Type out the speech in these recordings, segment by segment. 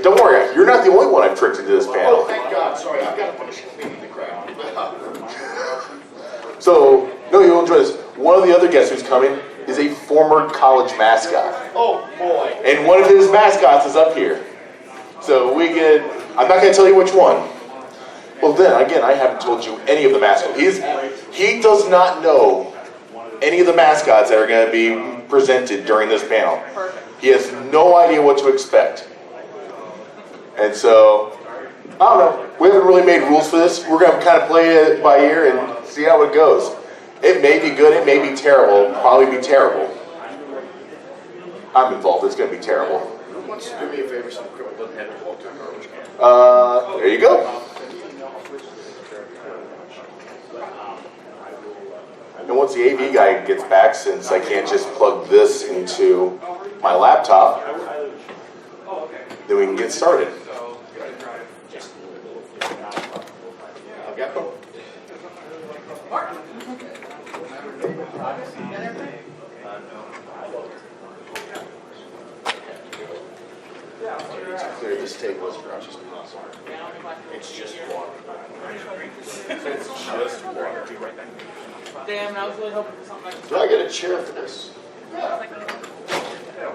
Don't worry, you're not the only one I've tricked into this panel. Oh, thank God. Sorry, I've got a bunch of beating the crowd. So, no, you'll enjoy this. One of the other guests who's coming is a former college mascot. Oh, boy. And one of his mascots is up here. So I'm not going to tell you which one. Well then, again, I haven't told you any of the mascots. He does not know any of the mascots that are going to be presented during this panel. He has no idea what to expect. And so, I don't know. We haven't really made rules for this. We're going to kind of play it by ear and see how it goes. It may be good, it may be terrible, it'll probably be terrible. I'm involved, it's going to be terrible. Who wants to do me a favor so the criminal doesn't have to walk to a garbage can? There you go. And once the AV guy gets back, since I can't just plug this into my laptop, then we can get started. I've got them. To clear this table as much as possible. It's just water. It's just water. Damn, I was really hoping for something like Do I get a chair for this? Yeah,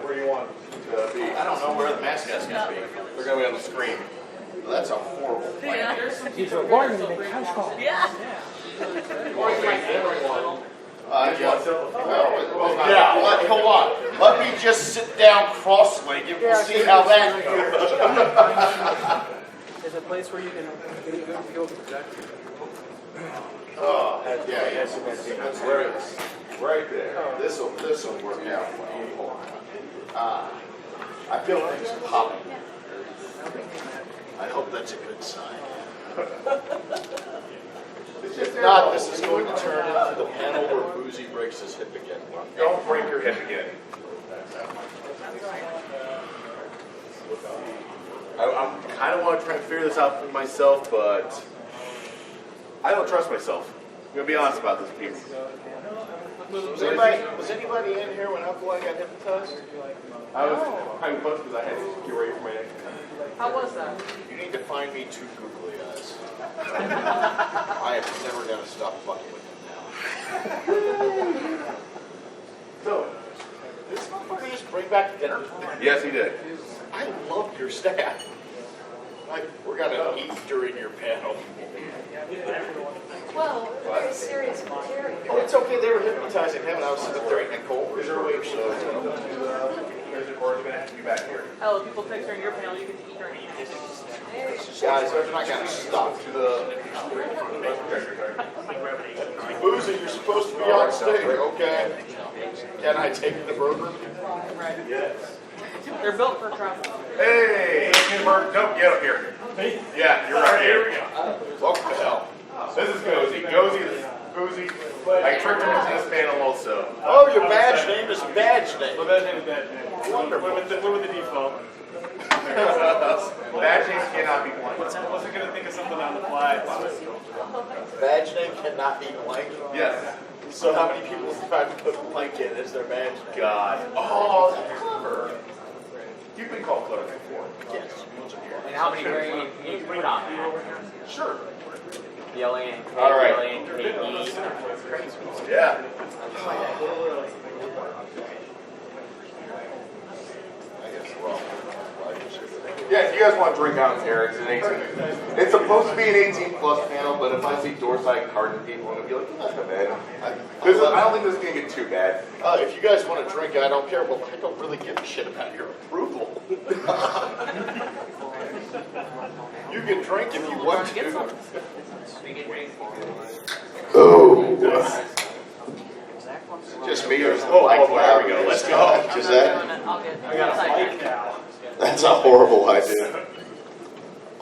where do you want to be? I don't know where the mascot's going to be. They're going to be on the screen. Well, that's a horrible plan. Yeah, there's some He's a warning to make house call. Yeah. Yeah, hold on. Let me just sit down cross-legged and we'll see how that goes. There's a place where you can get a good view of the projector. Oh, yeah, yes, that's Right there. This will work out well. I feel things popping. I hope that's a good sign. If not, this is going to turn into the panel where Boozy breaks his hip again. Don't break your hip again. I kind of want to try and figure this out for myself, but I don't trust myself. I'm going to be honest about this, people. Was anybody in here when Uncle I got hypnotized? I was kind of close because I had to get ready for my next time. How was that? You need to find me two googly eyes. I am never going to stop fucking with him now. So, did this motherfucker just bring back dinner? Yes, he did. I love your staff. Like, we're going to eat during your panel. Well, very serious material. Oh, it's okay. They were hypnotizing him, and I was sitting there Nicole. Is there a way so? Or it's going to have to be back here. Oh, if people text during your panel, you can eat during each. Guys, they're not going to stop to the... Boozy, you're supposed to be on stage, okay? Can I take the burger? Right. Yes. They're built for travel. Hey, Nope, get up here. Yeah, you're right. Here we go. Welcome to hell. This is Gozy. Boozy. I tricked him into this panel also. Oh, your badge name is badge name. Well, that name is bad name. Wonderful. With the default. Badge names cannot be blank. I wasn't going to think of something on the fly. Badge name cannot be blank. Yes. So how many people tried to put blank in as their badge name? God. Oh, that's clever. You've been called clever before. Yes. And how many variants can you put on that? Sure. L-A-N-K, All right. L-A-N-K-E. Yeah. Yeah, if you guys want to drink out here, it's an 18. It's supposed to be an 18 plus panel, but if I see door-side hardened people, I'm going to be like, oh, that's not bad. I don't think this is going to get too bad. If you guys want to drink, I don't care. Well, I don't really give a shit about your approval. You can drink if you want to. Oh. Just me or Oh, there we go. Let's go. Is that? That's a horrible idea.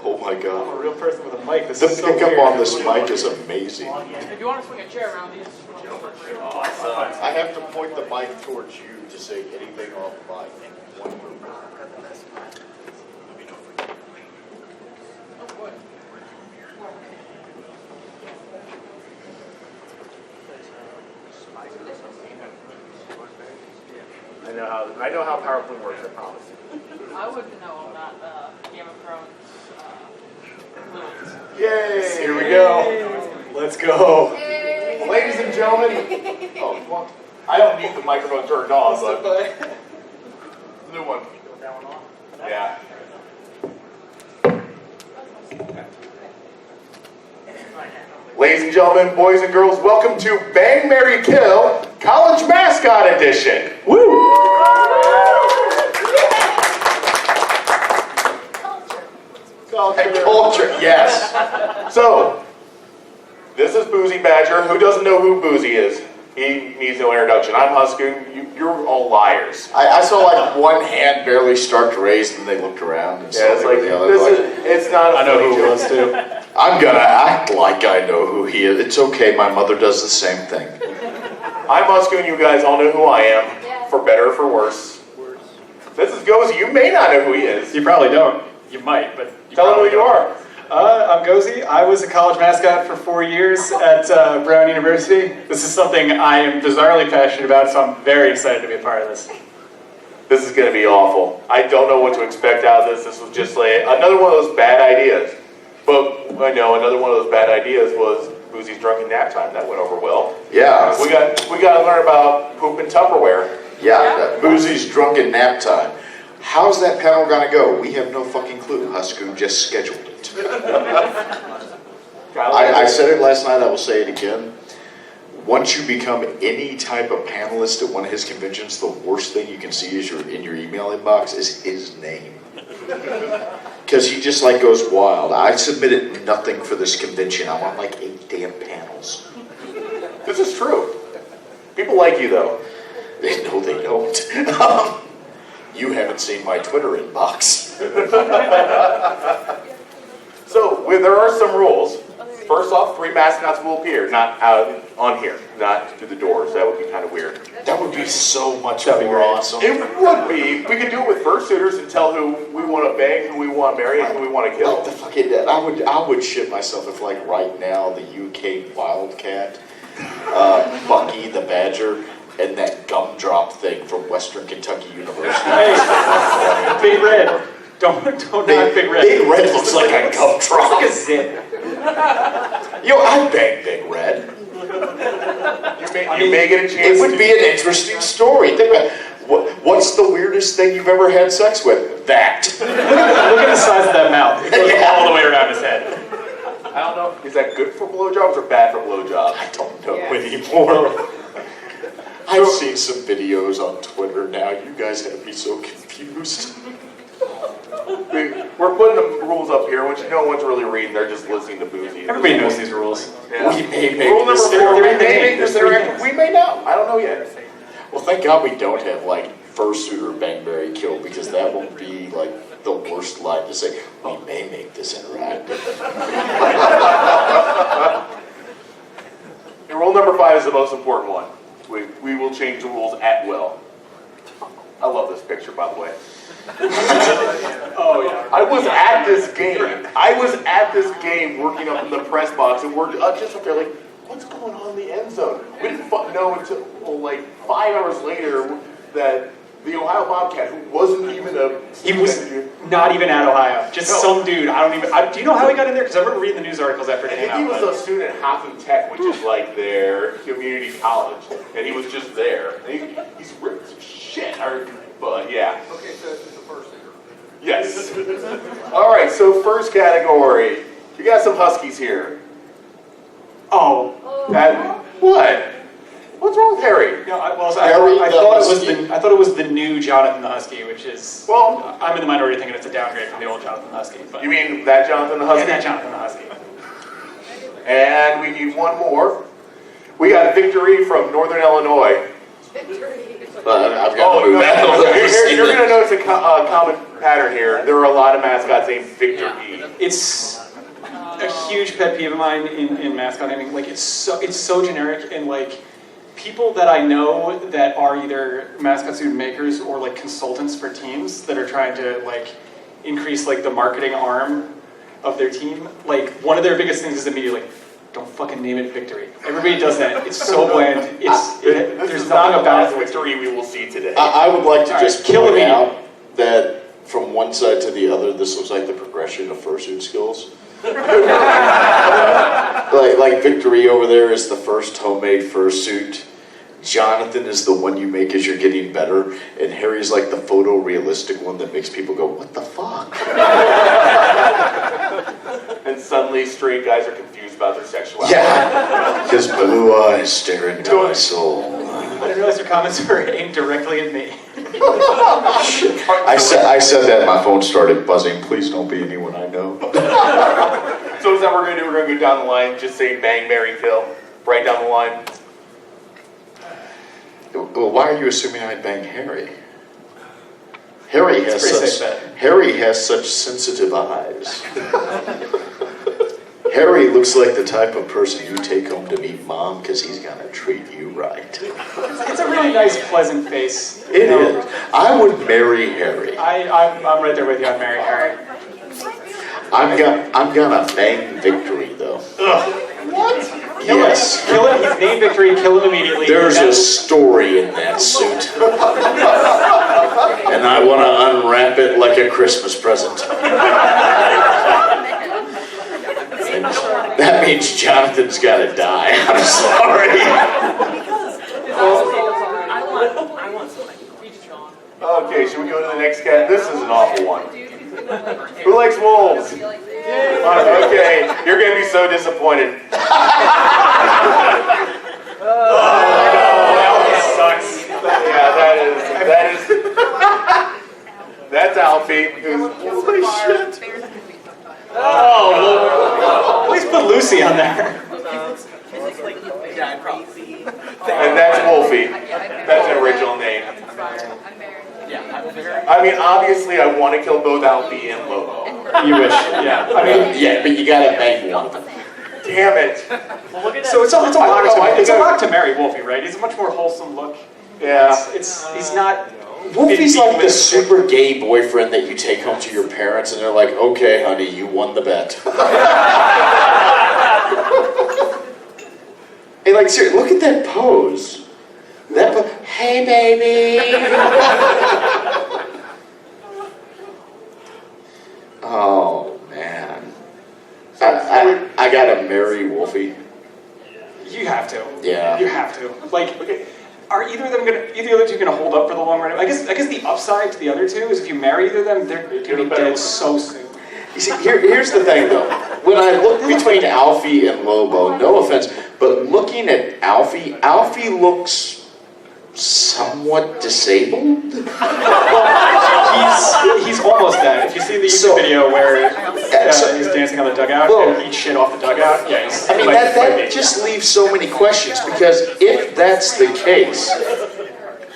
Oh my I'm a god. real person with a mic. This The is so pickup weird. on this mic is amazing. If you want to swing a chair around these. I have to point the mic towards you to say anything off the mic. I know how PowerPoint works, I promise. I wouldn't know on that. got Game of Thrones Lilies. Yay! Here we go. Let's go. Well, ladies and gentlemen, oh, well, I don't need the microphone turned on, but new one. That one on. Yeah. Ladies and gentlemen, boys and girls, welcome to Bang, Marry, Kill College Mascot Edition. Woo! Culture, yes. So, this is Boozy Badger. Who doesn't know who Boozy is? He needs no introduction. I'm Husky. You're all liars. I saw like one hand barely start to raise, and they looked around and saw Yeah, it's like, the other. it's not a I know funny who it joke. was too. I'm gonna act like I know who he is. It's okay. My mother does the same thing. I'm Husky, and you guys all know who I am, for better or for worse. This is Gozy. You may not know who he is. You probably don't. You might, but Tell him who probably you don't. are. I'm Gozy. I was a college mascot for 4 years at Brown University. This is something I am bizarrely passionate about, so I'm very excited to be a part of this. This is going to be awful. I don't know what to expect out of this. This was just like another one of those bad ideas. But I know another one of those bad ideas was Boozy's drunken nap time. That went over well. Yeah. We got to learn about poop and Tupperware. Yeah. Boozy's drunken nap time. How's that panel gonna go? We have no fucking clue. Husku just scheduled it. I said it last night. I will say it again. Once you become any type of panelist at one of his conventions, the worst thing you can see is in your email inbox is his name. Because he just like goes wild. I submitted nothing for this convention. I'm on like 8 damn panels. This is true. People like you though. No, they don't. You haven't seen my Twitter inbox. So there are some rules. First off, 3 mascots will appear, not out on here, not through the doors. That would be kind of weird. That would be so much That'd be more great. awesome. It would be. We could do it with fursuiters and tell who we want to bang, who we want to marry, and who we want to kill. Like the fucking, I would shit myself if like right now the UK Wildcat, Bucky the Badger, and that gumdrop thing from Western Kentucky University. Hey, Big Red. Don't knock Big Red. Big Red looks like a gumdrop. Like a zit. Yo, I bang Big Red. You may get a chance. It would be an interesting story. Think about what's the weirdest thing you've ever had sex with? That. Look at the size of that mouth. It goes all the way around his head. I don't know. Is that good for blowjobs or bad for blowjobs? I don't know anymore. I've seen some videos on Twitter now. You guys have me so confused. We're putting the rules up here, which no one's really reading. They're just listening to Boozy. Everybody knows these rules. Yeah. We may make Rule number this. 4. We they're in the may game. make this They're interactive. We may not. I don't know yet. Well, thank God we don't have like fursuiter bang marry kill, because that will be like the worst line to say. We may make this interactive. And rule number 5 is the most important one. We will change the rules at will. I love this picture, by the way. Oh, yeah. I was at this game. I was at this game working up in the press box, and we're just up there like, what's going on in the end zone? We didn't know until like 5 hours later that the Ohio Bobcat, who wasn't even a... He was not even at Ohio. Just some dude. Do you know how he got in there? Because I remember reading the news articles after it I came think he out. was a student at Hoffman Tech, which is like their community college, and he was just there. And he's ripped as shit, but yeah. Okay, so this is the first thing. Yes. All right, so first category. You got some Huskies here. Oh. What? What's wrong with Harry? No, I Harry the thought it was the new Jonathan the Husky, which is, Well, I'm in the minority thinking it's a downgrade from the old Jonathan the Husky. But you mean that Jonathan the Husky? yeah, that Jonathan the Husky. And we need one more. We got Victory from Northern Illinois. I've got Oh, to move that. you're going to notice a common pattern here. There are a lot of mascots named Victory. It's a huge pet peeve of mine in mascot naming. Like it's so generic, and like people that I know that are either mascot suit makers or like consultants for teams that are trying to like increase like the marketing arm of their team. Like one of their biggest things is immediately like, don't fucking name it Victory. Everybody does that. It's so bland. This There's is not nothing the about last it. Victory we will see today. I would like to All just right, kill point him out that from one side to the other, this looks like the progression of fursuit skills. like Victory over there is the first homemade fursuit. Jonathan is the one you make as you're getting better, and Harry's like the photorealistic one that makes people go, what the fuck? And suddenly straight guys are confused about their sexuality. Yeah, his blue eyes stare into my soul. I didn't realize your comments were aimed directly at me. I said that, my phone started buzzing. Please don't be anyone I know. So is that what we're going to do? We're going to go down the line, just say bang, marry, kill, right down the line. Well, why are you assuming I'd bang Harry? Harry has such sensitive eyes. Harry looks like the type of person you take home to meet mom because he's gonna treat you right. It's a really nice, pleasant face. It is. I would marry Harry. I'm right there with you. I'd marry Harry. I'm gonna bang Victory though. Ugh. What? Yes. Kill him. He's named Victory. Kill him immediately. There's a story in that suit. And I want to unwrap it like a Christmas present. That means Jonathan's got to die. I'm sorry. I want something. He's gone. Okay, should we go to the next cat? This is an awful one. Who likes wolves? Okay, you're going to be so disappointed. That sucks. Yeah, that's Alfie, who's, holy shit. Oh, please put Lucy on there. And that's Wolfie. That's an original name. I mean, obviously, I want to kill both Alfie and Lobo. You wish, yeah. I mean, Yeah, but you got to bang one of them. Damn it. so it's a lock to marry Wolfie, right? He's a much more wholesome look. Yeah. He's not. Wolfie's like the super gay boyfriend that you take home to your parents and they're like, okay, honey, you won the bet. Hey, like, seriously, look at that pose. Hey, baby. Oh, man. I gotta marry Wolfie. You have to. Yeah. You have to. Like, are either of the other two gonna hold up for the long run? I guess the upside to the other two is if you marry either of them, they're gonna be dead so soon. You see, here's the thing though. When I look between Alfie and Lobo, no offense, but looking at Alfie looks somewhat disabled. He's almost dead. If you see the YouTube video where he's dancing on the dugout and eats shit off the dugout, yeah. I mean, that just leaves so many questions, because if that's the case,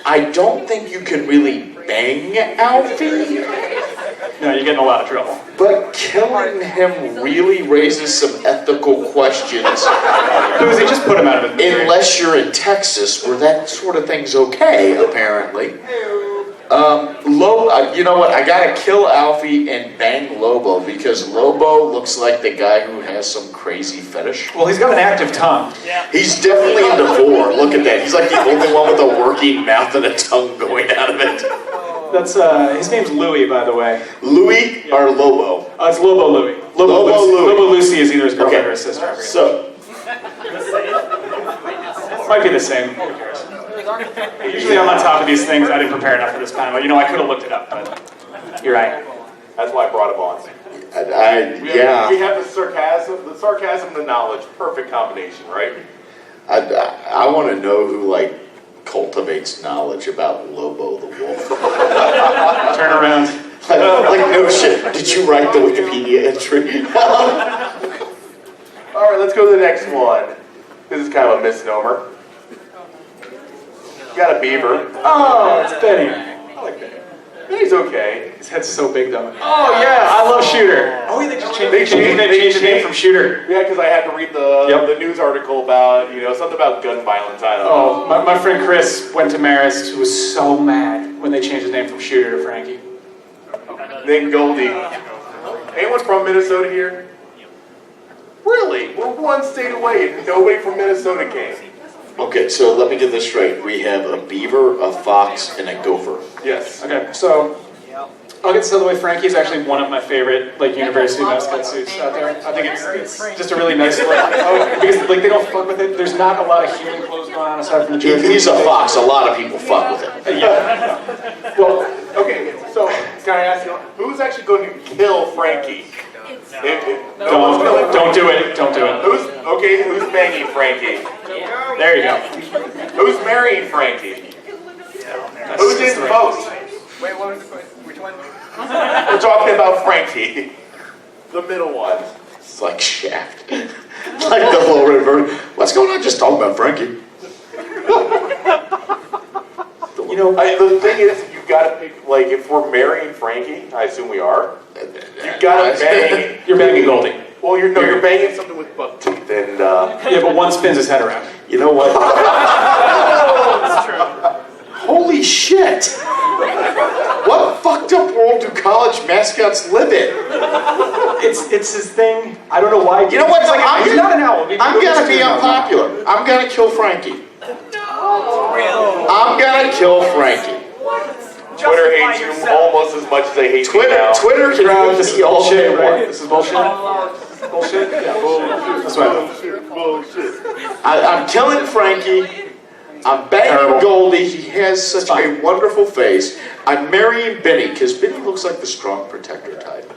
I don't think you can really bang Alfie. No, you get in a lot of trouble. But killing him really raises some ethical questions. Because they just put him out of his misery. Unless you're in Texas, where that sort of thing's okay, apparently. You know what? I gotta kill Alfie and bang Lobo, because Lobo looks like the guy who has some crazy fetish. Well, he's got an active tongue. Yeah. He's definitely into vor. Look at that. He's like the only one with a working mouth and a tongue going out of it. That's his name's Louis, by the way. Louis or Lobo? It's Lobo Louis. Lobo Lucy is either his girlfriend or his sister. So, Might be the same. Who cares? Usually I'm on top of these things. I didn't prepare enough for this panel. You know, I could have looked it up, but you're right. That's why I brought him on. We have the sarcasm, and the knowledge. Perfect combination, right? I want to know who, like, cultivates knowledge about Lobo the wolf. Turn around. Like, no shit. Did you write the Wikipedia entry? All right, let's go to the next one. This is kind of a misnomer. You got a beaver. Oh, it's Benny. I like Benny. Benny's okay. His head's so big, though. Oh, yeah, I love Shooter. Oh, they just changed his name from Shooter. Yeah, because I had to read the news article about, something about gun violence. I don't know. Oh, my friend Chris went to Marist, who was so mad when they changed his name from Shooter to Frankie. Named Goldie. Anyone from Minnesota here? Really? We're one state away and nobody from Minnesota came. Okay, so let me get this straight. We have a beaver, a fox, and a gopher. Yes. Okay, so I'll get this out of the way. Frankie is actually one of my favorite university mascot suits out there. I think it's just a really nice look. Because they don't fuck with it. There's not a lot of human clothes going on aside from the jersey. He's a fox. A lot of people fuck with it. Yeah. Well, okay, so can I ask you, who's actually going to kill Frankie? Don't do it. Don't do it. Who's banging Frankie? There you go. Who's marrying Frankie? Who did vote? Wait, what was the question? Which one? We're talking about Frankie. The middle one. It's like Shaft. Like the whole river. What's going on? Just talking about Frankie. The thing is, you gotta pick, if we're marrying Frankie, I assume we are, you gotta bang. You're banging Goldie. Well, you're banging something with buck teeth, and Yeah, but one spins his head around. You know what? That's true. Holy shit! What fucked up world do college mascots live in? It's his thing. I don't know why. You know what? He's not an owl. I'm gonna be unpopular. I'm gonna kill Frankie. I'm gonna kill Frankie. Twitter hates you almost as much as they hate you now. Twitter can Crowd, hate this is me all day bullshit, right? long. This is bullshit. Bullshit. Yeah. That's right. Bullshit. I'm killing Frankie. I'm banging Terrible. Goldie. He has such a wonderful face. I'm marrying Benny because Benny looks like the strong protector type.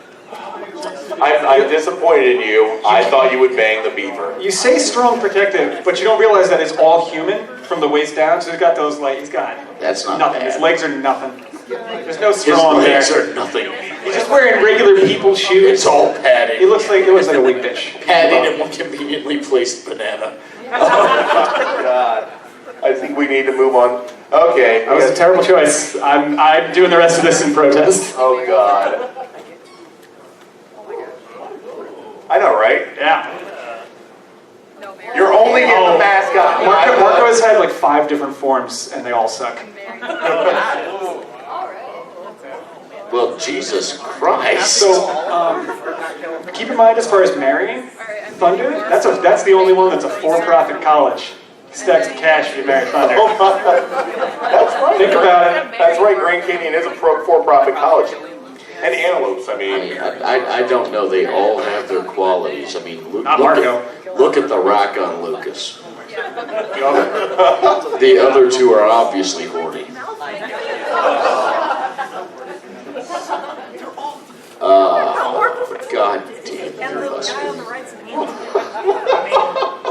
I'm disappointed in you. I thought you would bang the Beaver. You say strong protective, but you don't realize that it's all human from the waist down. So he's got those he's got That's not nothing. bad. His legs are nothing. There's no His strong legs there. are nothing. He's just wearing regular people's shoes. It's all padding. He looks like a weak bitch. Padding and one conveniently placed banana. God. I think we need to move on. Okay. That was a terrible choice. I'm doing the rest of this in protest. Oh, God. I know, right? Yeah. You're only getting the mascot. Marco has had 5 different forms, and they all suck. Well, Jesus Christ. So, keep in mind as far as marrying, Thunder, that's the only one that's a for-profit college. Stacks of cash if you marry Thunder. That's right. Think about it. That's right. Grand Canyon is a for-profit college. And antelopes, I mean. I don't know. They all have their qualities. I mean, Not Marco. Look at the rock on Lucas. The other two are obviously horny. God damn it.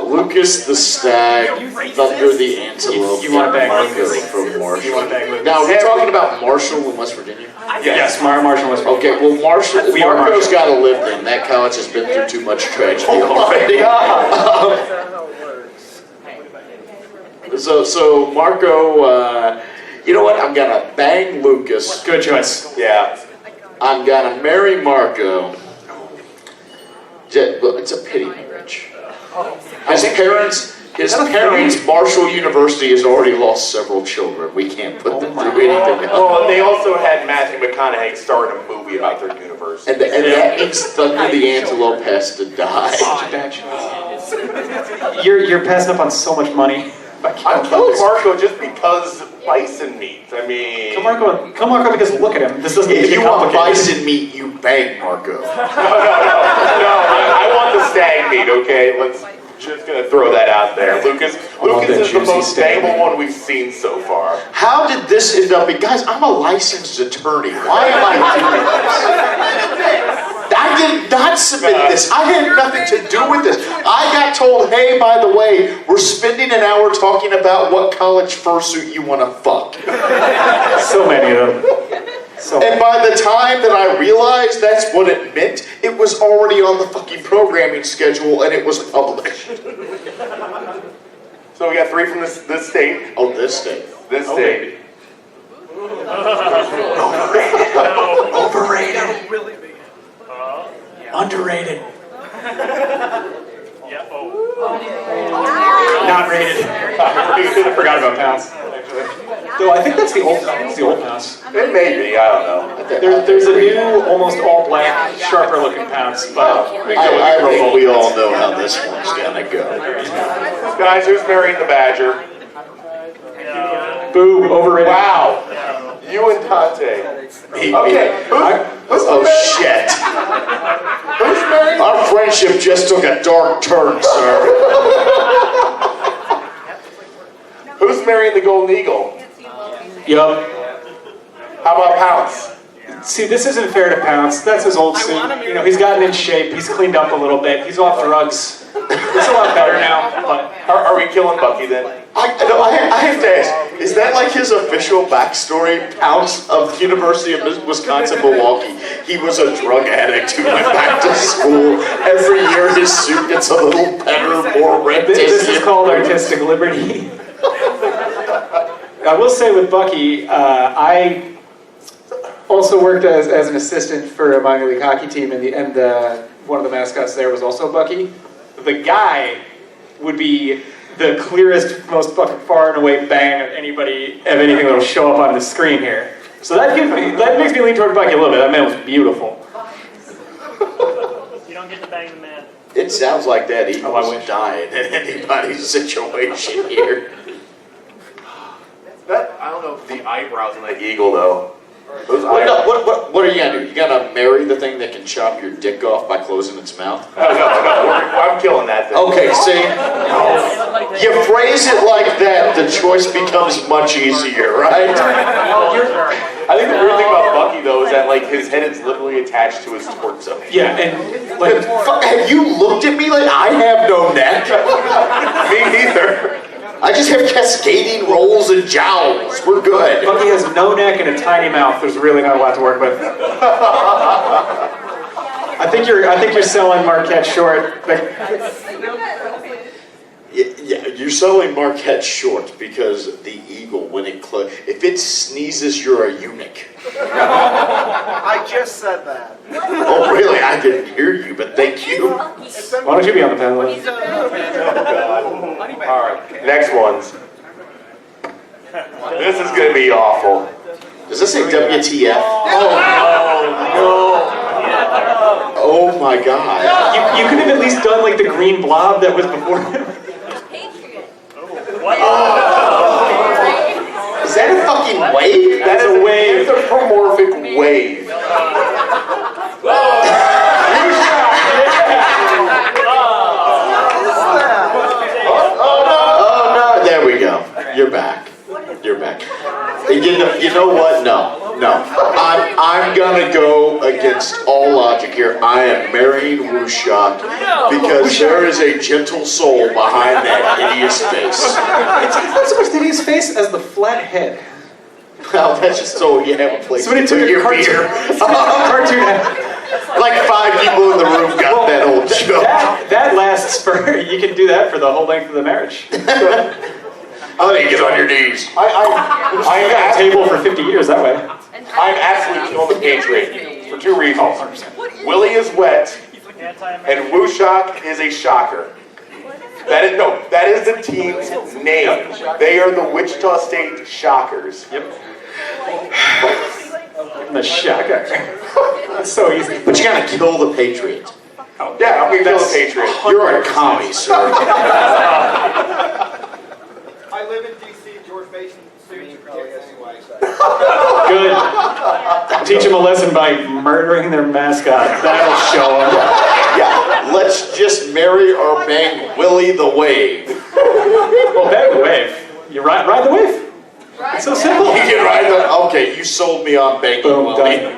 Lucas the stag, Thunder the antelope, You wanna bang Marco Lucas. from Marshall. You wanna bang Lucas. Now, are we talking about Marshall in West Virginia? Yes, Marshall was. Okay, well, We are Marco's Marshall. got to live then. That college has been through too much tragedy already. So Marco, you know what? I'm gonna bang Lucas. Good choice. Yeah. I'm gonna marry Marco. Well, it's a pity marriage. His parents, Marshall University has already lost several children. We can't put them through anything else. Well, they also had Matthew McConaughey starring a movie about their university. And that means Thunder the Antelope has to die. Such a bad choice. You're passing up on so much money. I'm killing Marco just because bison meat. I mean... Kill Marco because look at him. This doesn't If get you want complicated. bison meat, you bang Marco. No, I want the stag meat, okay? Let's just gonna throw that out there. Lucas that is the juicy most stag stable meat. one we've seen so far. How did this end up? Guys, I'm a licensed attorney. Why am I doing this? I did not submit this. I had nothing to do with this. I got told, hey, by the way, we're spending an hour talking about what college fursuit you want to fuck. So many of them. And by the time that I realized that's what it meant, it was already on the fucking programming schedule and it was published. So we got 3 from this state. Oh, this state. This state. Overrated. Really big. Underrated. Yeah. Not rated. I forgot about pounds. Though I think that's the old pounds. It may be, I don't know. There's a new, almost all black, sharper looking pounds, but I think we all know how this one's gonna go. Guys, who's marrying the badger? boo, overrated. Wow. You and Dante. Okay. Oh shit! Who's married? Our friendship just took a dark turn, sir. Who's marrying the Golden Eagle? Yup. How about Pounce? See, this isn't fair to Pounce. That's his old suit. You know, he's gotten in shape. He's cleaned up a little bit. He's off drugs. It's a lot better now. But Are we killing Bucky then? I have to ask, is that like his official backstory? Pounce of the University of Wisconsin-Milwaukee. He was a drug addict who went back to school. Every year his suit gets a little better, more rented. this is called artistic liberty. I will say with Bucky, I also worked as an assistant for a minor league hockey team, and one of the mascots there was also Bucky. The guy would be the clearest, most fucking far and away bang of anything that'll show up on the screen here. So that makes me lean toward Bucky a little bit. That man was beautiful. You don't get to bang the man. It sounds like that I eagle's wish. dying in anybody's situation here. I don't know if the eyebrows on that eagle though. Those What eyebrows. are you gonna do? You gonna marry the thing that can chop your dick off by closing its mouth? No, I'm killing that thing. Okay, see? You phrase it like that, the choice becomes much easier, right? I think the weird thing about Bucky though is that like his head is literally attached to his torso. Yeah, and like, Have you looked at me like I have no neck? Me neither. I just have cascading rolls and jowls. We're good. Bucky has no neck and a tiny mouth. There's really not a lot to work with. I think you're selling Marquette short. Yeah, you're selling Marquette short because the eagle, when it if it sneezes, you're a eunuch. I just said that. Oh, really? I didn't hear you, but thank you. Why don't you be on the panel? Alright, next ones. This is gonna be awful. Does this say WTF? No. Oh my God. You could have at least done like the green blob that was before him. Is that a fucking wave? That is a wave. It's a anthropomorphic wave. Oh no, there we go. You're back. You're back. You know what? No. I'm gonna go against all logic here. I am marrying Wushak because there is a gentle soul behind that hideous face. It's not so much the hideous face as the flat head. Well, that's just so you have a place Somebody to took put a your cartoon. beer. Cartoon head. Like 5 people in the room got that old joke. That lasts for, you can do that for the whole length of the marriage. Oh, you get on your knees. I got a table for 50 years that way. I'm absolutely killing the Patriot for 2 reasons. Willie is wet, and Wushak is a shocker. That is the team's name. They are the Wichita State Shockers. Yep. The shocker. That's so easy. But you gotta kill the Patriot. Yeah, I'm gonna kill the Patriot. You're a commie, sir. I live in D.C. George Mason suits your tickets anyway. Good. Teach them a lesson by murdering their mascot. That'll show them. Yeah, let's just marry or bang Willie the Wave. Well, bang the wave. You ride the wave. It's so simple. You can ride the... Okay, you sold me on banging Boom, Willie. done.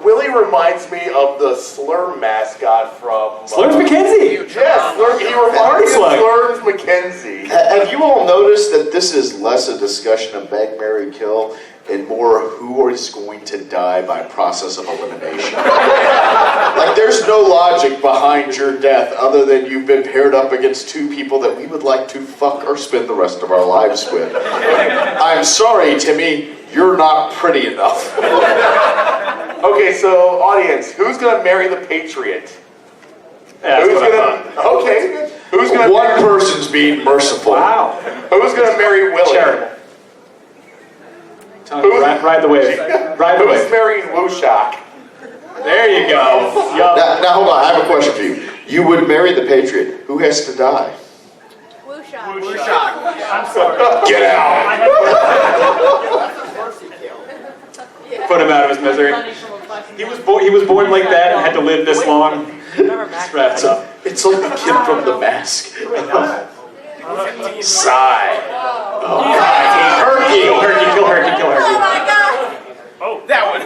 Willie reminds me of the Slurm mascot from... Slurms McKenzie. Yes, he reminds me of Slug. Slurms McKenzie. Have you all noticed that this is less a discussion of bang, marry, kill, and more who is going to die by process of elimination? Like, there's no logic behind your death other than you've been paired up against 2 people that we would like to fuck or spend the rest of our lives with. I'm sorry, Timmy, you're not pretty enough. Okay, so audience, who's gonna marry the Patriot? Yeah, Who's gonna? Okay. Who's gonna? One person's being merciful. Wow. Who's gonna marry Willie? Charitable. Ride the wave. Ride the Who's wave. marrying Wushak? There you go. Yup. Now, hold on, I have a question for you. You would marry the Patriot. Who has to die? Wushak. I'm sorry. Get out! put him out of his misery. He was born like that and had to live this long. Wrapped up. It's like the kid from The Mask. Sigh. Kill Herky. Oh my god!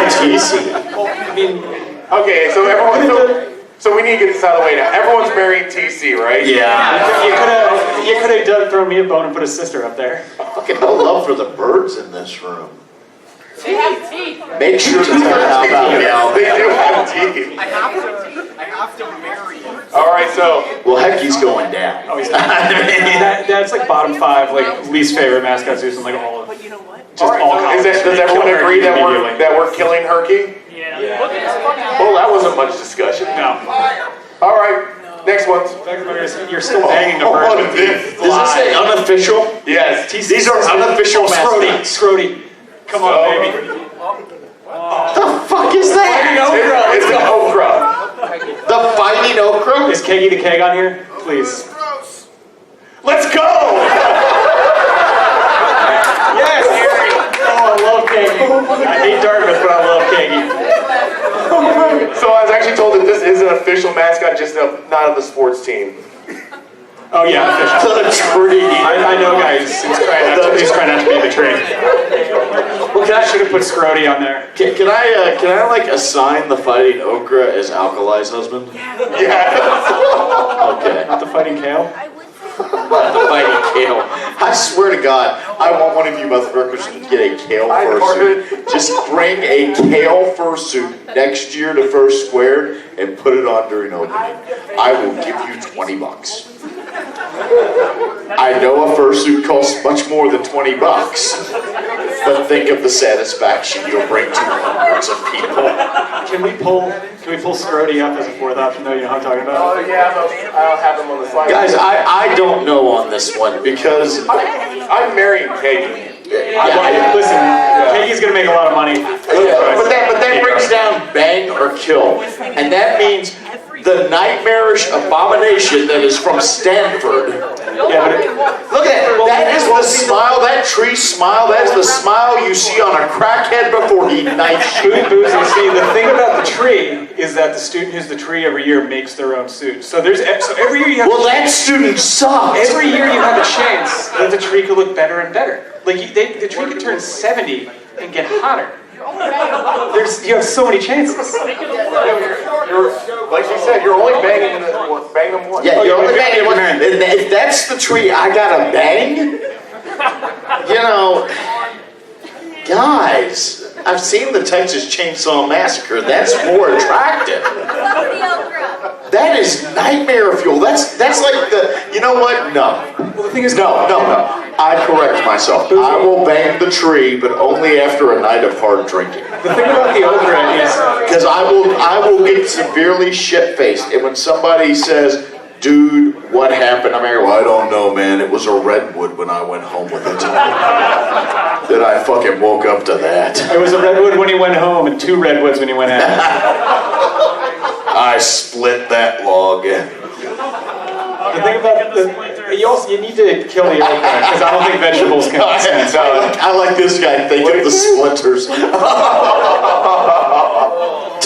It's easy. I mean, Okay, so everyone, so we need to get this out of the way now. Everyone's marrying TC, right? Yeah. you could have thrown me a bone and put his sister up there. Fucking no love for the birds in this room. They have teeth. Make sure to turn out about They do have teeth. I have to marry you. All right, so Well, heck, he's going down. Oh, he's that's like bottom 5, like least favorite mascots using like all of. But you know what? all right. Does everyone agree that we're killing Herky? Yeah. Look at his fucking Well, that wasn't much discussion. No. All right, next one. You're still banging the bird with the Does this say unofficial? Yes. These are unofficial mascots. Scrody. Come on, baby. The fuck is that? It's an okra. The fighting okra? Is Keggy the Keg on here? Please. Let's go! Yes! Oh, I love Keggy. I hate Dartmouth, but I love Keggy. So I was actually told that this is an official mascot, just not of the sports team. Oh yeah, official. The tree. I know, guys. He's trying not to be the tree. Well, I should have put Scrody on there. Can I like assign the fighting okra as Alkali's husband? Yeah. Okay. Not the fighting kale. The fighting kale. I swear to God, I want one of you motherfuckers to get a kale fursuit. Just bring a kale fursuit next year to Fursquared and put it on during opening. I will give you $20. I know a fursuit costs much more than $20, but think of the satisfaction you'll bring to hundreds of people. Can we pull Scrody up as a 4th option though? You know what I'm talking about? Oh yeah, I'll have them on the slide. Guys, I don't know on this one because I'm marrying Peggy. Listen, Keggy's gonna make a lot of money. but that brings down bang or kill, and that means the nightmarish abomination that is from Stanford. Yeah, but Look at that. That is the smile, that tree smile, that's the smile you see on a crackhead before he knifes you. Boozy. See, the thing about the tree is that the student who's the tree every year makes their own suit. So every year you have Well, that student sucks. every year you have a chance that the tree could look better and better. Like the tree could turn 70 and get hotter. You have so many chances. Like you said, you're only banging them once. Yeah, you're only banging one. If that's the tree I gotta bang, you know, guys, I've seen the Texas Chainsaw Massacre. That's more attractive. That is nightmare fuel. That's like the, you know what? No. Well, the thing is, No. I correct myself. I will bang the tree, but only after a night of hard drinking. the thing about the okra is Because I will get severely shit-faced. And when somebody says, dude, what happened? I'm like, well, I don't know, man. It was a redwood when I went home with it. Then I fucking woke up to that. it was a redwood when he went home and 2 redwoods when he went out. I split that log. The thing about you need to kill the okra because I don't think vegetables can. I like this guy. Think of the splinters.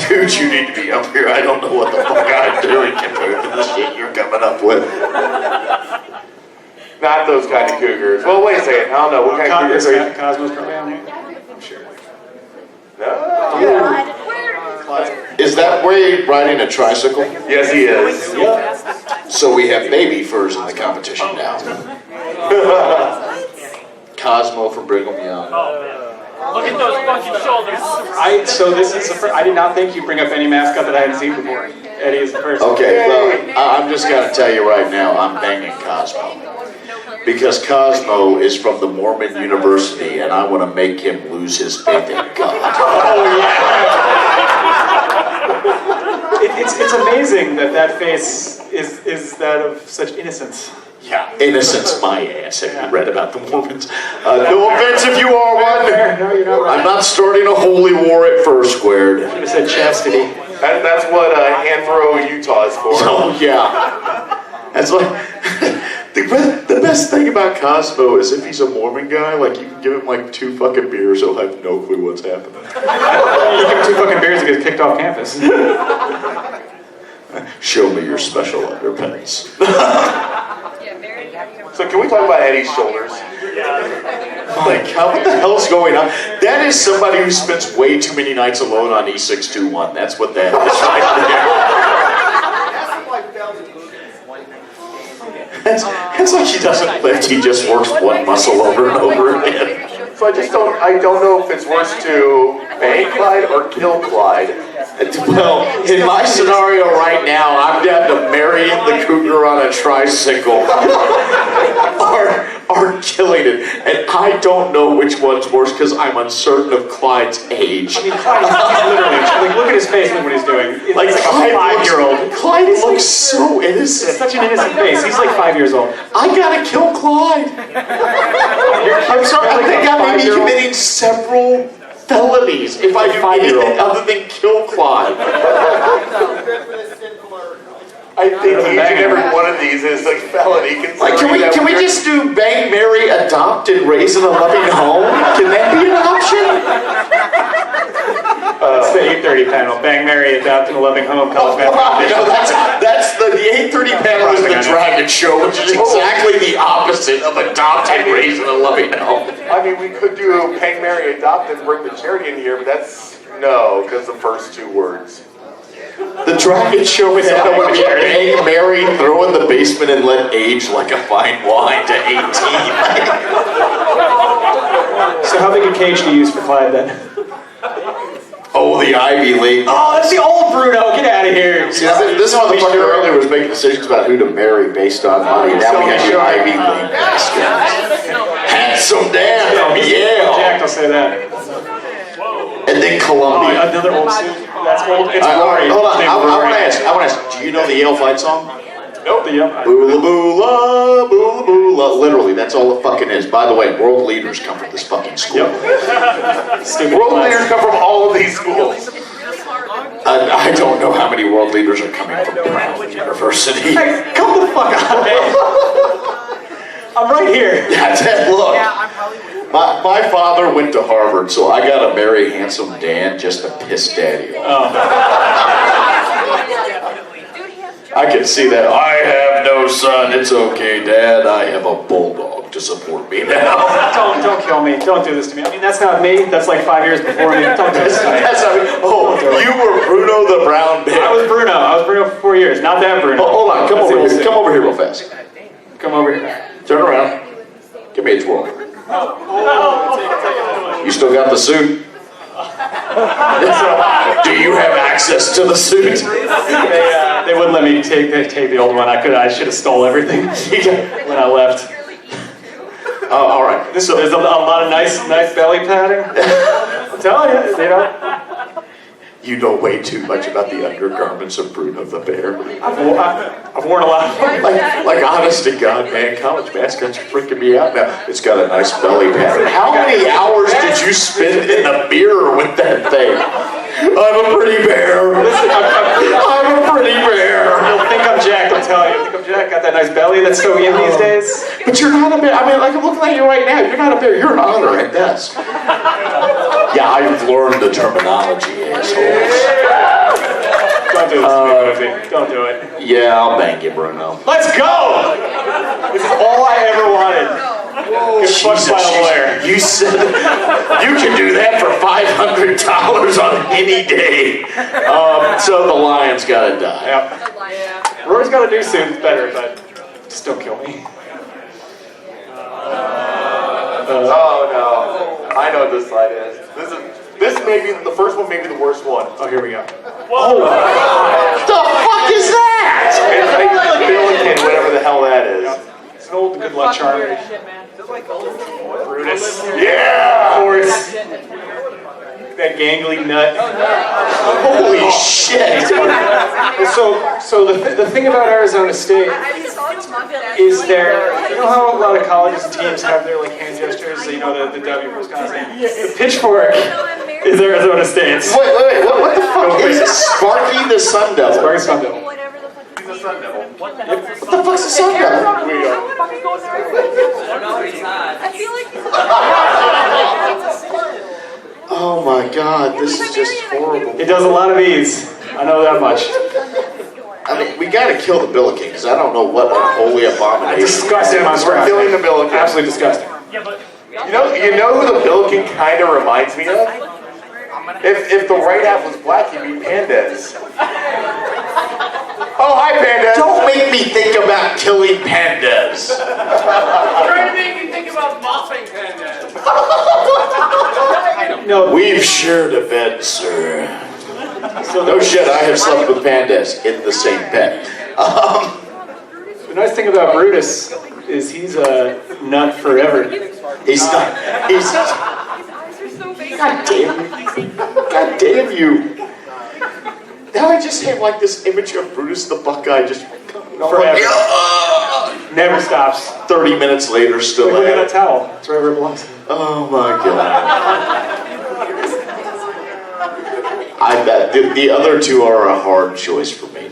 Dude, you need to be up here. I don't know what the fuck I'm doing compared to the shit you're coming up with. Not those kind of cougars. Well, wait a second. I don't know. What kind of cougars are you? Cosmos probably on here? I'm sure. No. Is that where you're riding a tricycle? Yes, he is. So we have baby furs in the competition now. Cosmo from Brigham Young. Look at those fucking shoulders. I did not think you'd bring up any mascot that I hadn't seen before. Eddie is the first. Okay, well, I'm just going to tell you right now, I'm banging Cosmo. Because Cosmo is from the Mormon University, and I want to make him lose his faith in God. Oh, yeah. It's amazing that face is that of such innocence. Yeah, innocence my ass. Have you read about the Mormons? No offense if you are one. No, you're not right. I'm not starting a holy war at Fursquared. Should have said chastity. That's what Anthro, Utah is for. Oh, yeah. That's like, The best thing about Cosmo is if he's a Mormon guy, like you can give him like 2 fucking beers, he'll have no clue what's happening. You give him 2 fucking beers and gets kicked off campus. Show me your special underpants. So can we talk about Eddie's shoulders? Like, what the hell's going on? That is somebody who spends way too many nights alone on E621. That's what that is right there. It's like he doesn't lift, he just works one muscle over and over again. So I don't know if it's worse to bang Clyde or kill Clyde. Well, in my scenario right now, I'm down to marrying the cougar on a tricycle or killing it. And I don't know which one's worse because I'm uncertain of Clyde's age. I mean, Clyde, he's literally, like, look at his face, look what he's doing. It's like a Clyde 5-year-old. Clyde looks so innocent. It's such an innocent face. He's like 5 years old. I gotta kill Clyde. I'm sorry, I think I may be committing several felonies if I do anything other than kill Clyde. I think each and every one of these is a felony. Like, can we just do bang, marry, adopt, and raise in a loving home? Can that be an option? That's the 8:30 panel. Bang, marry, adopt, and a loving home. College math. No, that's the 8:30 panel is the Dragon Show, which is exactly the opposite of adopt and raise in a loving home. I mean, we could do bang, marry, adopt, and bring the charity in here, but that's no, because the first 2 words. The Dragon Show is how we bang, marry, throw in the basement, and let age like a fine wine to 18. So how big a cage do you use for Clyde then? Oh, the Ivy League. Oh, that's the old Bruno. Get out of here. See, this motherfucker earlier was making decisions about who to marry based on money. Now we got the Ivy League basket. Handsome Dan, yeah. Jack, I'll say that. And then Columbia. Oh, another old suit. That's old. It's Rory. Hold on, I want to ask, do you know the Yale fight song? Nope. Boola boola, boola boola. Literally, that's all it fucking is. By the way, world leaders come from this fucking school. World leaders come from all of these schools. I don't know how many world leaders are coming from Brown University. Hey, come the fuck out, man. I'm right here. That's it, look. My father went to Harvard, so I gotta marry handsome Dan just to piss Daddy off. I can see that. I have no son. It's okay, Dad. I have a bulldog to support me now. Don't kill me. Don't do this to me. I mean, that's not me. That's like 5 years before me. Don't do this to me. That's not me. Oh, you were Bruno the Brown Bear. I was Bruno for 4 years. Not that Bruno. Oh, hold on. Come over here. Come over here real fast. Come over here. Turn around. Give me a twirl. You still got the suit? Do you have access to the suit? They wouldn't let me take the old one. I should have stole everything when I left. Oh, all right. So there's a lot of nice belly padding. I'm telling you, You know way too much about the undergarments of Bruno the Bear. I've worn a lot of them. Like honest to God, man, college mascots are freaking me out now. It's got a nice belly pattern. How many hours did you spend in the mirror with that thing? I'm a pretty bear. I'm a pretty bear. You'll think I'm Jack, I'll tell you. Think I'm Jack, got that nice belly that's so in these days. But you're not a bear. I mean, like, I'm looking at you right now. You're not a bear. You're an otter at best. Yeah, I've learned the terminology, assholes. Don't do this to me, Movie. Don't do it. Yeah, I'll bang you, Bruno. Let's go! This is all I ever wanted. Get fucked by a lawyer. You said you can do that for $500 on any day. So the lion's gotta die. Yep. Rory's got to do soon. It's better, but just don't kill me. Oh no, I know what this slide is. This may be the first one, may be the worst one. Oh, here we go. Whoa! The fuck is that? It's like Billiken, whatever the hell that is. It's an old good luck charm. Brutus. Yeah! Of course. That gangly nut. Holy shit! So the thing about Arizona State is you know how a lot of colleges and teams have their like hand gestures, the W for Wisconsin. The pitchfork is Arizona State's. Wait, what the fuck is this? Sparky the Sun Devil. Sparky Sun Devil. He's a Sun Devil. What the fuck's a Sun Devil? I feel like Oh my God, this is just horrible. It does a lot of ease. I know that much. I mean, we gotta kill the billiken, because I don't know what unholy abomination. Disgusting. We're killing the billiken. Absolutely disgusting. Yeah, but You know who the billiken kind of reminds me of? If the right half was black, he'd be pandas. Oh, hi, pandas. Don't make me think about killing pandas. trying to make me think about mopping pandas. No, We've shared a bed, sir. No shit, I have slept with pandas in the same bed. the nice thing about Brutus is he's a nut forever. He's not. He's. God damn you. God damn you. Now I just have like this image of Brutus the Buckeye just Forever. Never stops. 30 minutes later, still Look at at that towel. It's right where it belongs. Oh my God. I bet the other two are a hard choice for me.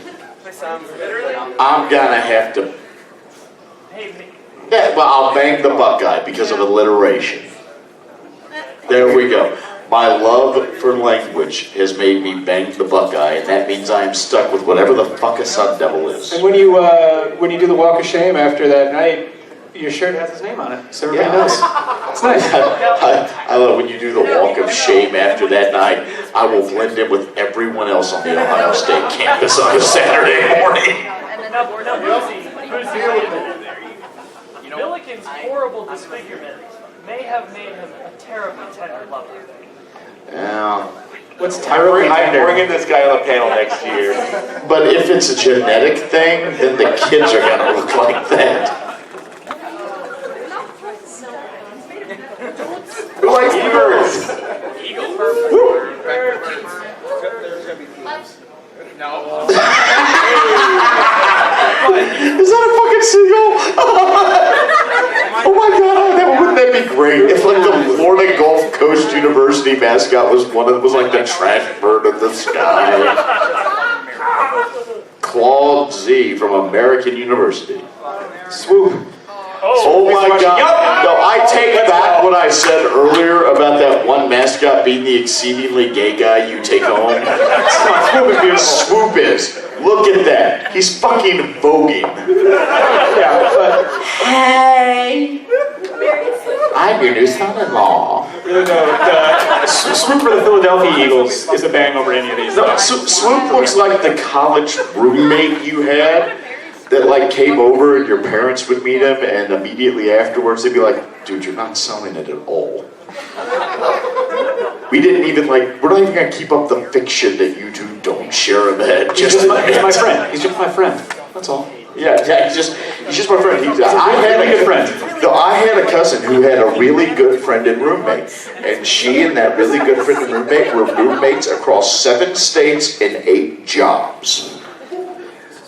I'm gonna have to. Yeah, well, I'll bang the Buckeye because of alliteration. There we go. My love for language has made me bang the Buckeye, and that means I am stuck with whatever the fuck a Sun Devil is. And when you do the walk of shame after that night, your shirt has his name on it, so everybody knows. It's nice. I love when you do the walk of shame after that night. I will blend in with everyone else on the Ohio State campus on a Saturday morning. Milliken's horrible disfigurement may have made him a terribly tender lover. Yeah. What's terribly I'm tender? bringing this guy on the panel next year. But if it's a genetic thing, then the kids are gonna look like that. Who likes Beavers? Is that a fucking seagull? Oh my God! Wouldn't that be great if like the Florida Gulf Coast University mascot was like the trash bird of the sky? Claude Z from American University. Swoop. Oh my God! No, I take back what I said earlier about that one mascot being the exceedingly gay guy you take home. Swoop is. Look at that. He's fucking voguing. Hey, I'm your new son-in-law. Swoop for the Philadelphia Eagles is a bang over any of these. No, Swoop looks like the college roommate you had that like came over and your parents would meet him, and immediately afterwards they'd be like, dude, you're not selling it at all. We're not even gonna keep up the fiction that you two don't share a bed. He's just my friend. He's just my friend. That's all. Yeah, he's just my friend. I had a good friend. No, I had a cousin who had a really good friend and roommate, and she and that really good friend and roommate were roommates across 7 states and 8 jobs.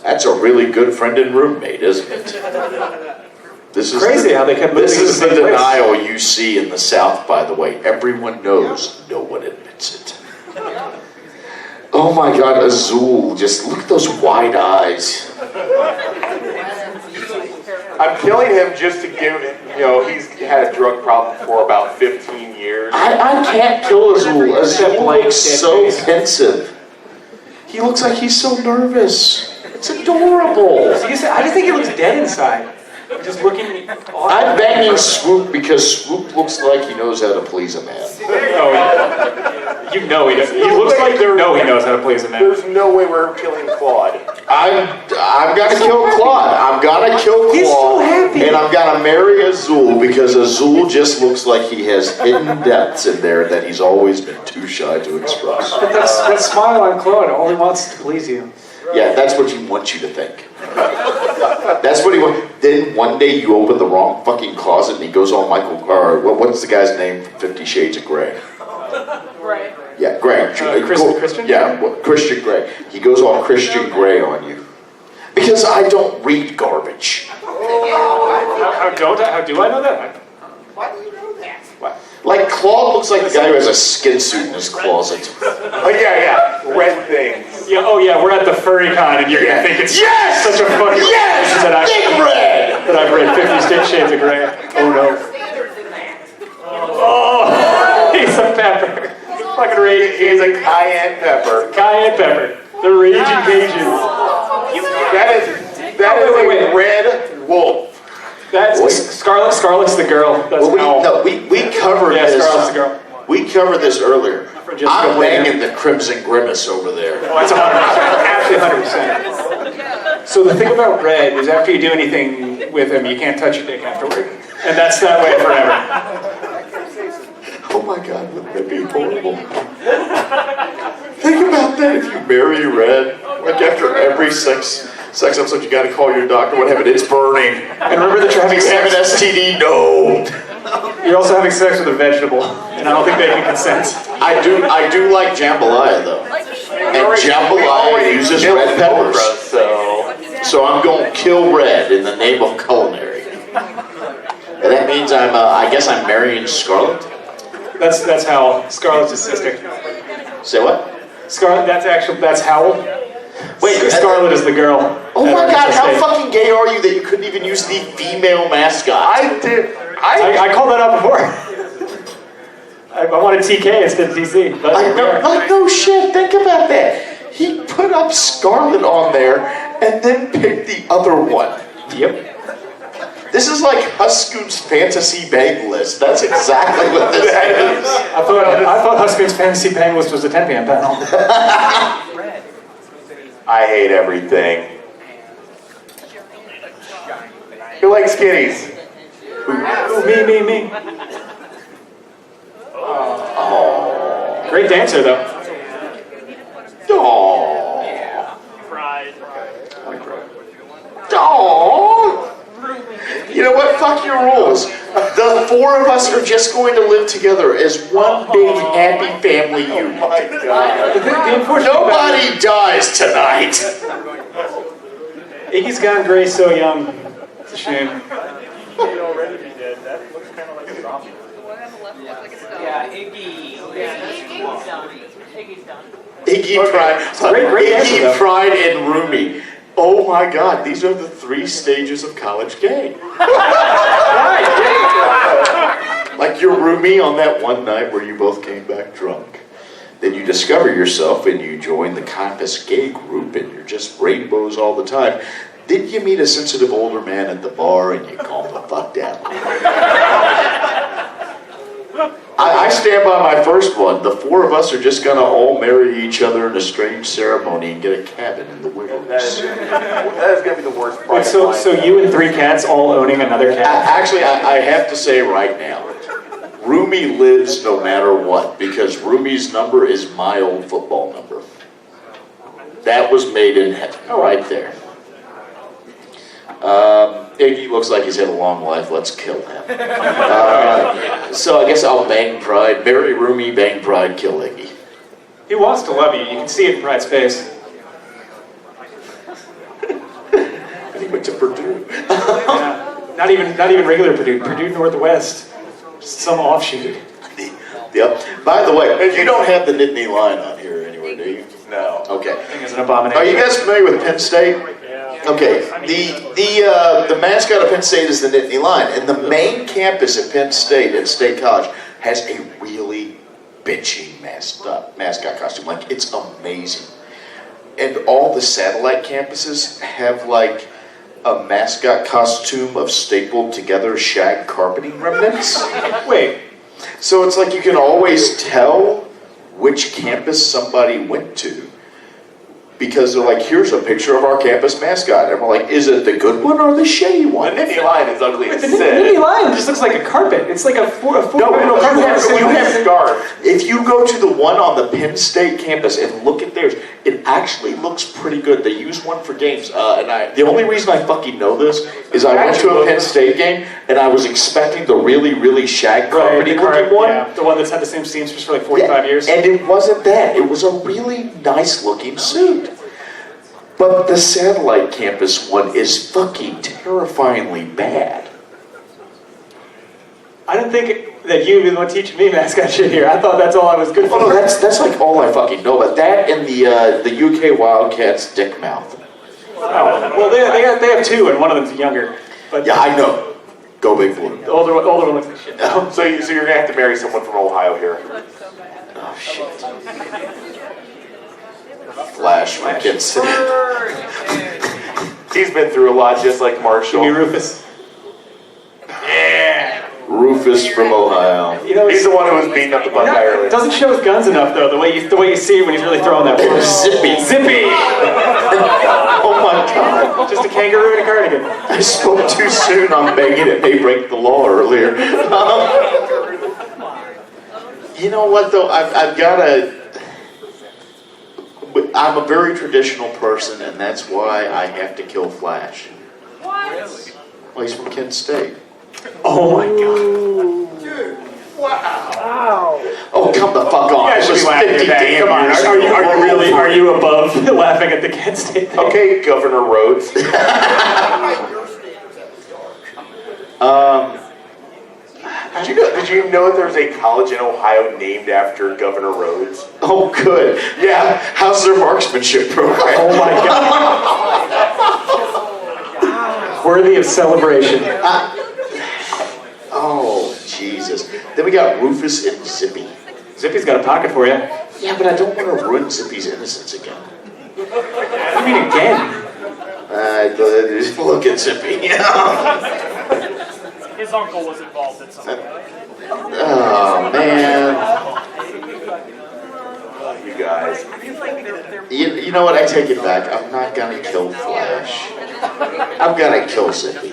That's a really good friend and roommate, isn't it? This is crazy how they kept This living is in the the same place. denial you see in the South, by the way. Everyone knows, no one admits it. Oh my God, Azul, just look at those wide eyes. I'm killing him just to give him, he's had a drug problem for about 15 years. I can't kill Azul. Azul looks so pensive. He looks like he's so nervous. It's adorable. I just think he looks dead inside. Just looking awesome. I'm banging Swoop because Swoop looks like he knows how to please a man. You know he does. He looks like he knows how to please a man. There's no way we're killing Claude. I'm gonna kill Claude. I'm gonna kill Claude. He's so happy. And I'm gonna marry Azul because Azul just looks like he has hidden depths in there that he's always been too shy to express. But that smile on Claude only wants to please you. Yeah, that's what he wants you to think. That's what he wants. Then one day you open the wrong fucking closet and he goes on what's the guy's name from 50 Shades of Grey? Right. Yeah, Grey. Christian? Yeah, Christian Grey. He goes all Christian Grey on you. Because I don't read garbage. How do I know that? Why do you know that? What? Like Claude looks like the guy who has a skin suit in his closet. Oh, yeah, red things. Yeah, we're at the furry con and you're gonna think it's such a funny Big Red! that I've read 50 Shades of Grey. Oh no. Oh, he's a pepper. Fucking raging. He's a cayenne pepper. Cayenne pepper. The raging Cajuns. That is a red wolf. That's Scarlet. Scarlet's the girl. That's we covered yeah, this. Scarlet's the girl. We covered this earlier. I'm banging the Crimson Grimace over there. Oh, it's 100%. Absolutely 100%. So the thing about Red is after you do anything with him, you can't touch your dick afterward. And that's that way forever. Oh my God, wouldn't that be horrible? Think about that if you marry Red. Like after every sex episode, you gotta call your doctor. What happened? It's burning. And remember that you're having Have an STD? No. You're also having sex with a vegetable, and I don't think they can consent. I do like jambalaya though. And jambalaya uses red peppers. So I'm going to kill Red in the name of culinary. And that means I guess I'm marrying Scarlet. That's how Scarlet's his sister. Say what? Scarlet. That's Howl. Wait, Scarlet is the girl. Oh my God! How fucking gay are you that you couldn't even use the female mascot? I did. I called that out before. I wanted TK instead of TC. Like no shit. Think about that. He put up Scarlet on there and then picked the other one. Yep. This is like Huskies fantasy bang list. That's exactly what this is. I thought Huskies fantasy bang list was a 10 p.m. panel. I hate everything. Who likes kitties? Ooh, me. Oh. Great dancer though. Aww. Pride. Aww. You know what? Fuck your rules. The four of us are just going to live together as one big happy family unit. Oh my God. Nobody dies tonight. Iggy's gone gray so young. It's a shame. He'd already be dead. That looks kind of like a zombie. Yeah, Iggy's done. Iggy's done. Iggy Pride. Great answer, Iggy though. Pride and Roomy. Oh my God, these are the 3 stages of college gay. Like your roomie on that one night where you both came back drunk. Then you discover yourself and you join the campus gay group and you're just rainbows all the time. Then you meet a sensitive older man at the bar and you calm the fuck down. I stand by my first one. The 4 of us are just going to all marry each other in a strange ceremony and get a cabin in the wilderness. That is going to be the worst part. Wait, so you and 3 cats all owning another cat? Actually, I have to say right now, Roomy lives no matter what, because Roomy's number is my old football number. That was made in heaven, right there. Iggy looks like he's had a long life. Let's kill him. So I guess I'll bang Pride. Marry Roomy, bang Pride, kill Iggy. He wants to love you. You can see it in Pride's face. And he went to Purdue. Yeah. Not even regular Purdue. Purdue Northwest. Just some offshoot. Yep. By the way, you don't have the Nittany line on here anywhere, do you? No. Okay. I think it's an abomination. Are you guys familiar with Penn State? Okay, the mascot of Penn State is the Nittany Lion, and the main campus at Penn State, at State College, has a really bitchy mascot costume. Like, it's amazing. And all the satellite campuses have, like, a mascot costume of stapled together shag carpeting remnants. Wait. So it's like you can always tell which campus somebody went to. Because they're like, here's a picture of our campus mascot. And we're like, is it the good one or the shady one? The Nittany Lion is ugly as The sin. Nittany Lion just looks like a carpet. It's like a carpet. No, you have scarf. If you go to the one on the Penn State campus and look at theirs, it actually looks pretty good. They use one for games. The only reason I fucking know this is I went to a Penn State game and I was expecting the really, really shag carpety looking one. Yeah, the one that's had the same seamstress for like 45 years. And it wasn't that. It was a really nice looking suit. But the satellite campus one is fucking terrifyingly bad. I didn't think that you were the one teaching me mascot shit here. I thought that's all I was good for. Oh no, that's like all I fucking know. But that and the UK Wildcats dick mouth. Oh, well, they have 2, and one of them's younger. But Yeah, I know. Go big blue. the older one looks like shit. So you're gonna have to marry someone from Ohio here. Oh, shit. Flash from Kansas City. He's been through a lot, just like Marshall. Give me Rufus. Rufus from Ohio. You know, He's the one who was beating up the Buckeye earlier. doesn't show his guns enough though. The way you see it when he's really throwing that. Zippy. Zippy. Oh my God. Just a kangaroo in a cardigan. I spoke too soon on begging it may break the law earlier. You know what though? I've got to. I'm a very traditional person, and that's why I have to kill Flash. What? Well, he's from Kent State. Oh my God. Dude, wow. Oh, come the fuck on! You guys should be laughing at that. Come on, are you above laughing at the Kent State thing? Okay, Governor Rhodes. Did you know that there's a college in Ohio named after Governor Rhodes? Oh, good. Yeah. How's their marksmanship program? Oh my God. Worthy of celebration. Oh, Jesus. Then we got Rufus and Zippy. Zippy's got a pocket for you. Yeah, but I don't want to ruin Zippy's innocence again. What do you mean again? Look at Zippy. His uncle was involved in something. Oh, man. You guys. You know what? I take it back. I'm not going to kill Flash. I'm going to kill Zippy.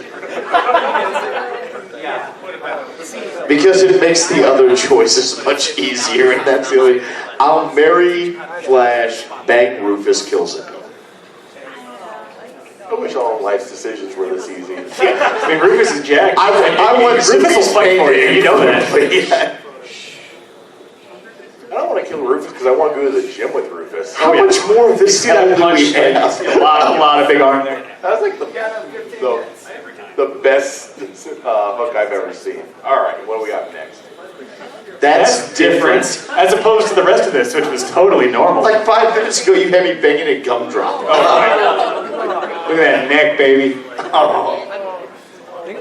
Because it makes the other choices much easier, and that's the only... I'll marry Flash, bang Rufus, kill Zippy. I wish all life's decisions were this easy. I mean, Rufus is jacked. I want Rufus will Zippy's fight for you. You know that. I don't want to kill Rufus because I want to go to the gym with Rufus. How much more of this hell do we have? A lot of big arm there. That's like the best hook I've ever seen. All right, what do we got next? That's different. As opposed to the rest of this, which was totally normal. Like 5 minutes ago, you had me banging a gumdrop. Oh, look at that neck, baby. Oh. What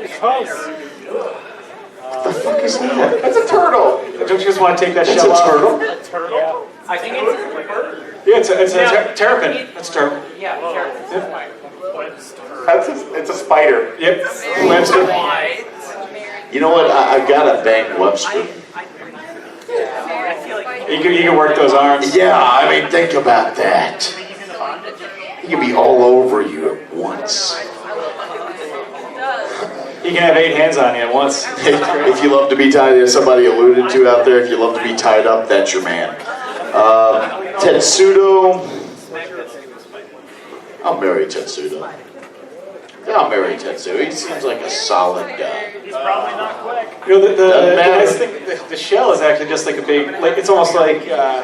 the fuck is that? That's a turtle. Don't you just want to take that That's shell a off? turtle? Turtle? I think it's Yeah, it's a terrapin. That's a turtle. yeah, turtle. It's a spider. Yep. Webster. You know what? I've got to bang Webster. You can work those arms. Yeah, I mean, think about that. He can be all over you at once. He can have 8 hands on you at once. If you love to be tied, as somebody alluded to out there, if you love to be tied up, that's your man. Tetsudo. I'll marry Tetsudo. Yeah, I'll marry Tetsudo. He seems like a solid guy. He's probably not quick. You know, the nice thing, the shell is actually just like a big, like it's almost like a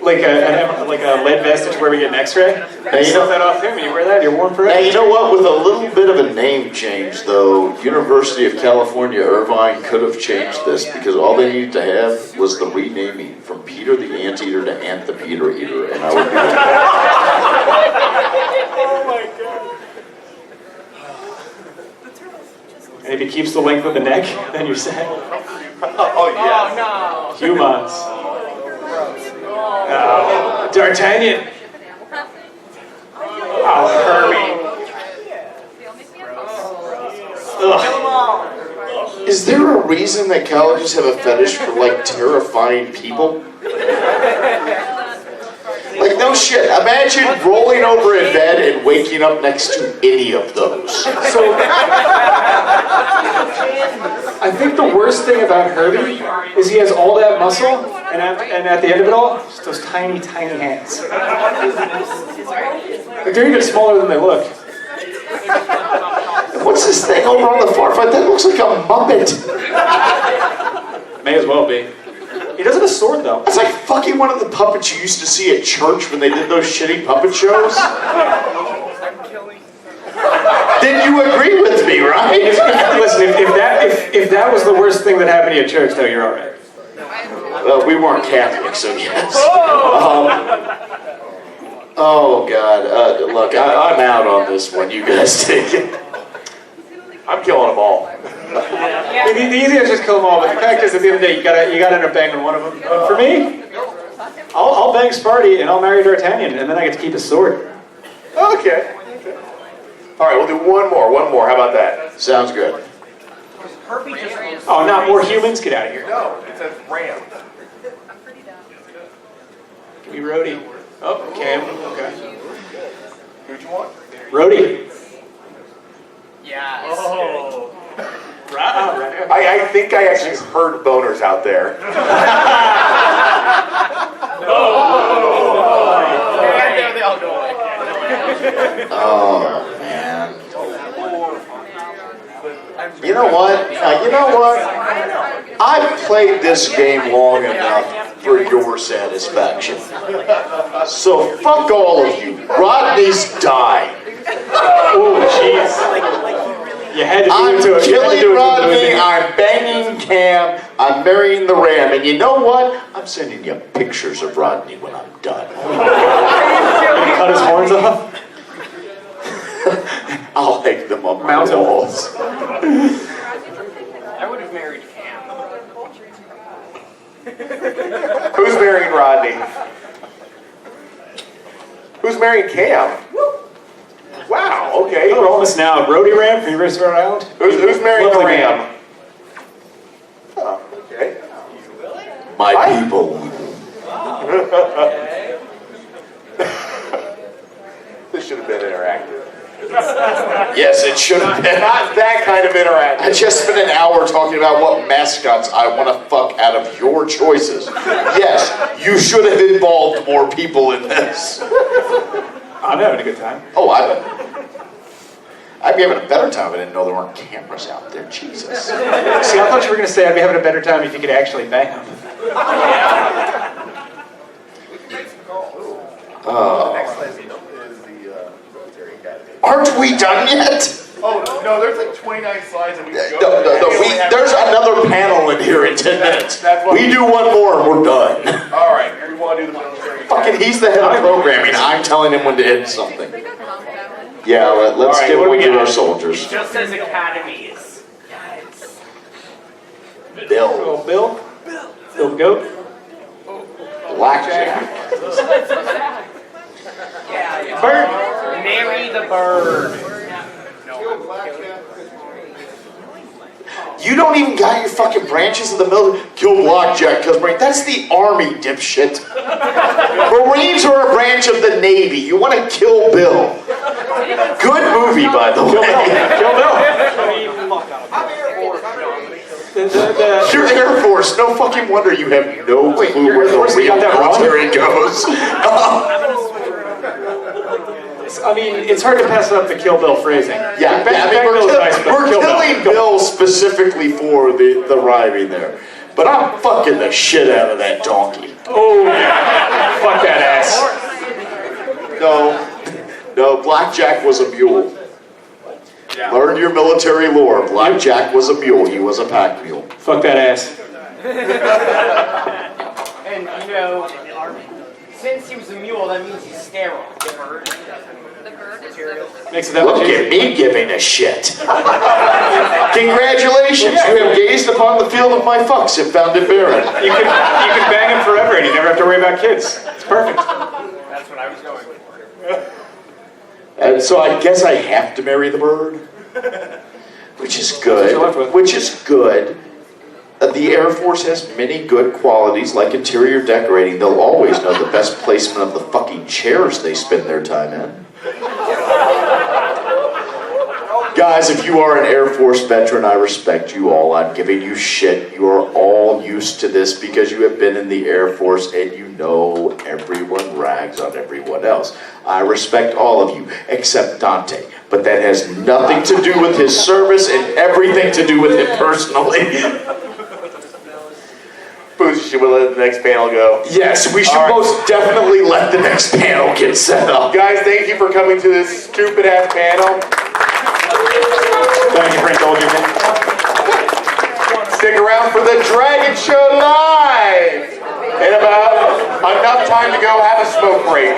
lead vestige where we get an X-ray. Now, you know that off him, and you wear that, you're warm Now, forever. you know what? With a little bit of a name change, though, University of California, Irvine could have changed this because all they needed to have was the renaming from Peter the Anteater to Ant the Peter Eater, and I would be Oh my god. And if he keeps the length of the neck, then you're set. Oh yeah. Humans. Oh, D'Artagnan. Oh, Herbie. Ugh. Is there a reason that colleges have a fetish for, like, terrifying people? Like, no shit. Imagine rolling over in bed and waking up next to any of those. So, I think the worst thing about Herbie is he has all that muscle, and at the end of it all, just those tiny, tiny hands. Like, they're even smaller than they look. What's this thing over on the far front? That looks like a Muppet. May as well be. He does have a sword, though. It's like fucking one of the puppets you used to see at church when they did those shitty puppet shows. Then you agree with me, right? Listen, if that was the worst thing that happened to you at church, though, you're all right. Well, we weren't Catholic, so yes. Oh, God. Look, I'm out on this one. You guys take it. I'm killing them all. The easiest is just kill them all, but the fact is, at the end of the day, you gotta end up banging one of them. And for me, I'll bang Sparty and I'll marry D'Artagnan, and then I get to keep his sword. Okay. All right, we'll do one more. How about that? Sounds good. Herbie just looks Oh, not more humans? Get out of here. No, it says ram. Give me Rhodey. Oh, Cam. Okay. Who'd you want? Rhodey. Yeah. Oh. Right. I think I actually heard boners out there. They all go away. Oh, man. You know what? I've played this game long enough for your satisfaction. So fuck all of you. Rodney's died. Oh, jeez. You had to do I'm it to it. You had to do killing it to Rodney, it. I'm banging Cam, I'm marrying the ram, and you know what? I'm sending you pictures of Rodney when I'm done. Cut his horns off. I'll hang them up on Mount the him. walls. I would have married Cam. Who's marrying Rodney? Who's marrying Cam? Wow, okay. We're almost now. Rhodey Ram from University of Rhode Island. Who's marrying the Lovely ram? man. Oh, okay. My people. This should have been interactive. Yes, it should have been. Not that kind of interactive. I just spent an hour talking about what mascots I want to fuck out of your choices. Yes, you should have involved more people in this. I'm having a good time. Oh, I'd be having a better time if I didn't know there weren't cameras out there. Jesus. See, I thought you were going to say I'd be having a better time if you could actually bang him. Next is the military academy. Aren't we done yet? Oh, no, there's like 29 slides that we can go No, there's another panel in here in 10 minutes. We do one more and we're done. All right, we want to do the military academy. Fucking, he's the head of programming. I'm telling him when to end something. Yeah, let's All right, get what do one we to got? our soldiers. Just says academies. Bill. Bill? Bill the goat? Blackjack. Yeah. Bird? Marry the bird. You don't even got your fucking branches of the military. Kill Blackjack because that's the army, dipshit. Marines are a branch of the Navy. You want to kill Bill. Good movie, by the way. Kill Bill. You're Air Force. No fucking wonder you have no clue you're where Air the Force, you real got that wrong? military goes. I mean, it's hard to pass up the Kill Bill phrasing. Yeah, we're killing Bill specifically for the rhyming there. But I'm fucking the shit out of that donkey. Oh, yeah. Fuck that ass. No, Blackjack was a mule. Yeah. Learn your military lore. Blackjack was a mule. He was a pack mule. Fuck that ass. And, since he was a mule, that means he's sterile. The bird. Makes it that Look much at me giving a shit. Congratulations, you have gazed upon the field of my fucks and found it barren. You can bang him forever and you never have to worry about kids. It's perfect. That's what I was going for. And so I guess I have to marry the bird, which is good. The Air Force has many good qualities, like interior decorating. They'll always know the best placement of the fucking chairs they spend their time in. Guys, if you are an Air Force veteran, I respect you all. I'm giving you shit. You are all used to this because you have been in the Air Force and you know everyone rags on everyone else. I respect all of you, except Dante. But that has nothing to do with his service and everything to do with him personally. Boozy, should we let the next panel go? Yes, we should most definitely let the next panel get set up. Guys, thank you for coming to this stupid-ass panel. Thank you for indulging me. Stick around for the Dragon Show Live! In about enough time to go have a smoke break.